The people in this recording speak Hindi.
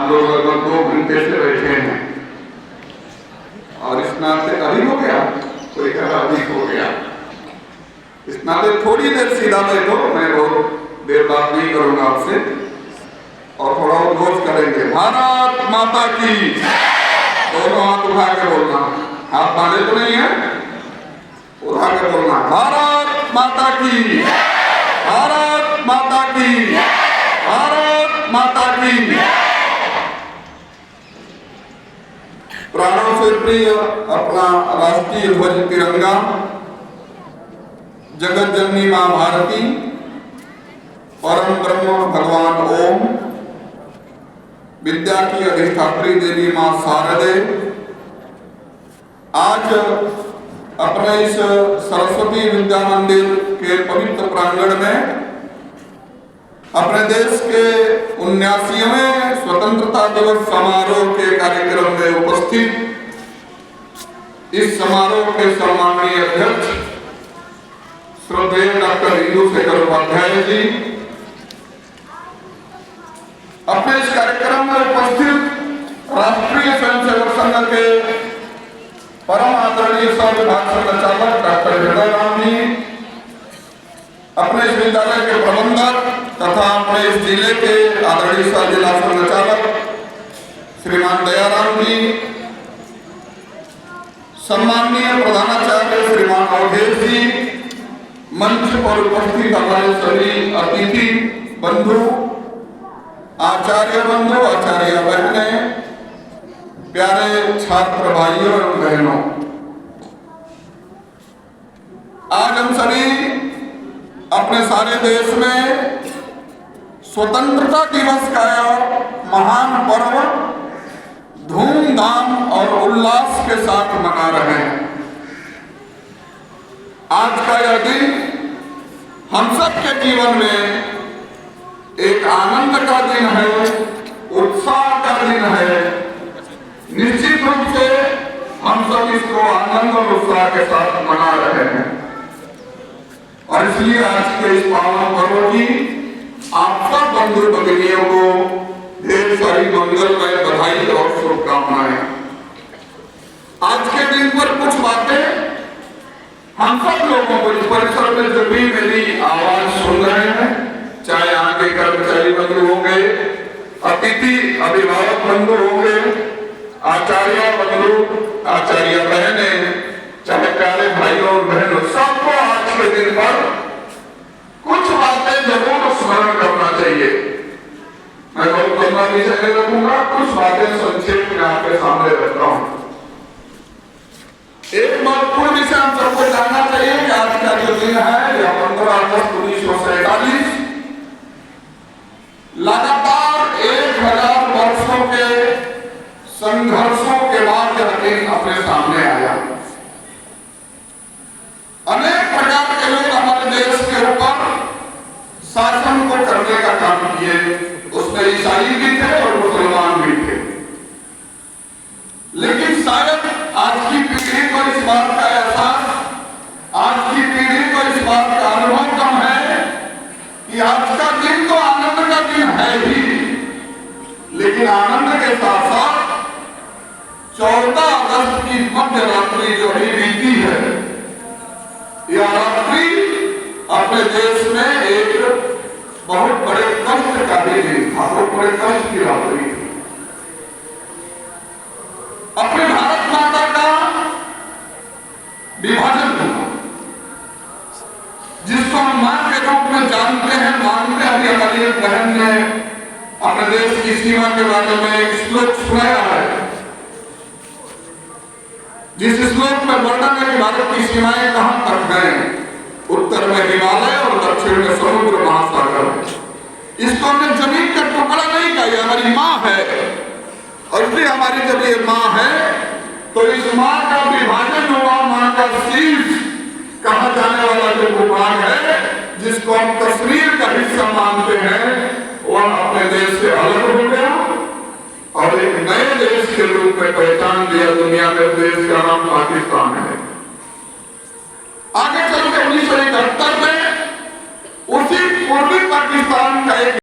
आप लोग लगभग 2 घंटे से बैठे हैं और इस नाते अधिक हो गया, कोई कहा अधिक हो गया। इस नाते थोड़ी देर सीधा बैठो, मैं बहुत देर बात नहीं करूंगा आपसे और थोड़ा उद्घोष करेंगे। भारत माता की, दोनों हाथ उठा के बोलना, हाथ बांधे तो नहीं है, उठा के बोलना। भारत माता की, भारत माता की, भारत माता की। प्राणों से प्रिय अपना राष्ट्रीय ध्वज तिरंगा, जगत जननी मां भारती, परम ब्रह्म भगवान ओम, विद्या की अधिष्ठात्री देवी मां शारदे, आज अपने इस सरस्वती विद्या मंदिर के पवित्र प्रांगण में अपने देश के 79वें स्वतंत्रता दिवस समारोह के कार्यक्रम में उपस्थित इस समारोह के सम्माननीय अध्यक्ष श्रद्धेय डॉक्टर इंदु शेखर उपाध्याय जी, अपने इस कार्यक्रम में उपस्थित राष्ट्रीय स्वयंसेवक संघ के परम आदरणीय सह विभाग संचालक डॉक्टर हृदय राम जी, अपने इस विद्यालय के प्रबंधक तथा अपने इस जिले के आदरणीय सह जिला संचालक श्रीमान दयाराम जी, सम्माननीय प्रधानाचार्य श्रीमान अवधेश जी, मंच पर उपस्थित हमारे सभी अतिथि बंधु, आचार्य बंधु, आचार्य बहनें, प्यारे छात्र भाइयों एवं बहनों, आज हम सभी अपने सारे देश में स्वतंत्रता दिवस का महान पर्व धूमधाम और उल्लास के साथ मना रहे हैं। आज का यह दिन हम सब के जीवन में एक आनंद का दिन है, उत्साह का दिन है। निश्चित रूप से हम सब इसको आनंद और उत्साह के साथ मना रहे हैं और इसलिए आज के इस पावन पर्व की आप सब बंधु भगिनियों को ढेर सारी मंगलमय बधाई और शुभकामनाएं। आज के दिन पर कुछ बातें हम सब लोगों को इस परिसर में जो भी मेरी आवाज सुन रहे हैं, चाहे यहाँ के कर्मचारी बंधु होंगे, अतिथि अभिभावक बंधु होंगे, आचार्य बंधु, आचार्य बहने, चाहे प्यारे भाइयों और बहनों, सबको आज के दिन पर कुछ बातें जरूर स्मरण करना चाहिए। मैं बहुत लंबा विषय नहीं रखूंगा, कुछ बातें संक्षेप में आपके सामने रखता हूं। एक महत्वपूर्ण विषय हम सबको जानना चाहिए कि आज का जो दिन है यह 15 अगस्त 1947 लगातार 1000 वर्षों के संघर्षों के बाद यह दिन अपने सामने आया। अनेक प्रकार के लोग हमारे देश के ऊपर शासन को करने का काम किए, उसमें ईसाई भी थे और मुसलमान भी थे, लेकिन शायद आज की पीढ़ी को इस बात का एहसास, आज की पीढ़ी को इस बात का अनुभव कम है कि आज का दिन तो आनंद का दिन है ही, लेकिन आनंद के साथ साथ 14 अगस्त की मध्य रात्रि जो ही बीती है, यह रात्रि अपने देश में एक बहुत बड़े कष्ट का भी दिन था, बहुत बड़े कष्ट की रात्रि थी। अपने भारत माता का विभाजन हुआ, जिसको हम मां के रूप में जानते हैं, मानते हैं। अभी हमारी एक बहन ने अपने देश की सीमा के बारे में एक श्लोक सुनाया है, जिस श्लोक में वर्णन है कि भारत की सीमाएं कहां तक हैं। उत्तर में हिमालय और दक्षिण में समुद्र महासागर। इसको हमने जमीन का टुकड़ा नहीं कहा, हमारी माँ है और इसलिए हमारी जब ये माँ है तो इस माँ का विभाजन हुआ। माँ का शीर्ष कहा जाने वाला जो भूभाग है, जिसको हम कश्मीर का हिस्सा मानते हैं, वह अपने देश से अलग हो गया और एक नए देश के रूप में पहचान दिया दुनिया में। देश का नाम पाकिस्तान है। आगे